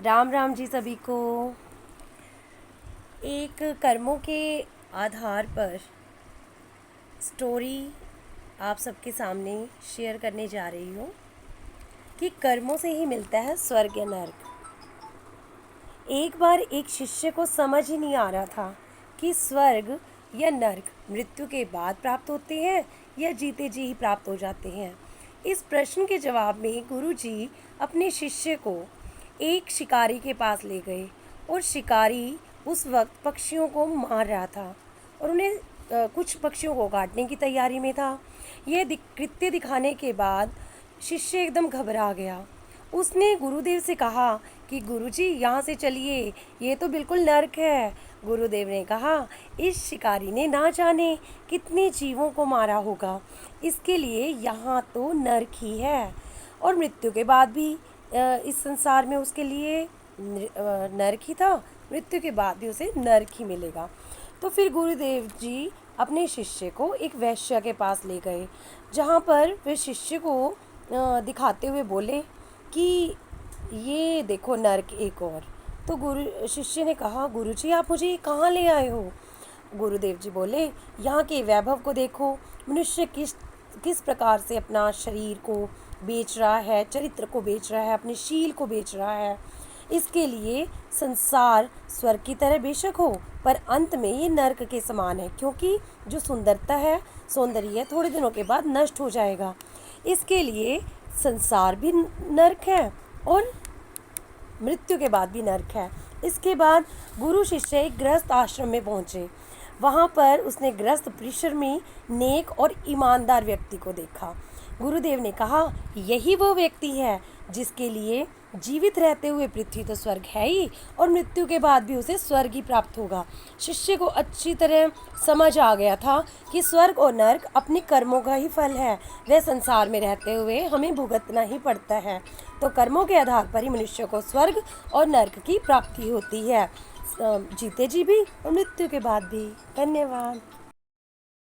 राम राम जी सभी को। एक कर्मों के आधार पर स्टोरी आप सबके सामने शेयर करने जा रही हूँ कि कर्मों से ही मिलता है स्वर्ग या नर्क। एक बार एक शिष्य को समझ ही नहीं आ रहा था कि स्वर्ग या नर्क मृत्यु के बाद प्राप्त होते हैं या जीते जी ही प्राप्त हो जाते हैं। इस प्रश्न के जवाब में गुरुजी अपने शिष्य को एक शिकारी के पास ले गए और शिकारी उस वक्त पक्षियों को मार रहा था और उन्हें कुछ पक्षियों को काटने की तैयारी में था। यह कृत्य दिखाने के बाद शिष्य एकदम घबरा गया। उसने गुरुदेव से कहा कि गुरुजी यहाँ से चलिए, ये तो बिल्कुल नर्क है। गुरुदेव ने कहा, इस शिकारी ने ना जाने कितने जीवों को मारा होगा, इसके लिए यहाँ तो नर्क ही है और मृत्यु के बाद भी इस संसार में उसके लिए नर्क ही था, मृत्यु के बाद भी उसे नर्क ही मिलेगा। तो फिर गुरुदेव जी अपने शिष्य को एक वैश्य के पास ले गए, जहाँ पर वे शिष्य को दिखाते हुए बोले कि ये देखो नर्क एक और। तो गुरु शिष्य ने कहा, गुरुजी आप मुझे कहाँ ले आए हो? गुरुदेव जी बोले, यहाँ के वैभव को देखो, मनुष्य किस किस प्रकार से अपना शरीर को बेच रहा है, चरित्र को बेच रहा है, अपने शील को बेच रहा है। इसके लिए संसार स्वर्ग की तरह बेशक हो, पर अंत में ये नर्क के समान है, क्योंकि जो सुंदरता है, सौंदर्य थोड़े दिनों के बाद नष्ट हो जाएगा। इसके लिए संसार भी नर्क है और मृत्यु के बाद भी नर्क है। इसके बाद गुरु शिष्य एक गृहस्थ आश्रम में पहुँचे। वहाँ पर उसने गृहस्थ परिसर में नेक और ईमानदार व्यक्ति को देखा। गुरुदेव ने कहा, यही वो व्यक्ति है जिसके लिए जीवित रहते हुए पृथ्वी तो स्वर्ग है ही और मृत्यु के बाद भी उसे स्वर्ग ही प्राप्त होगा। शिष्य को अच्छी तरह समझ आ गया था कि स्वर्ग और नर्क अपने कर्मों का ही फल है, वह संसार में रहते हुए हमें भुगतना ही पड़ता है। तो कर्मों के आधार पर ही मनुष्य को स्वर्ग और नर्क की प्राप्ति होती है, जीते जी भी और मृत्यु के बाद भी। धन्यवाद।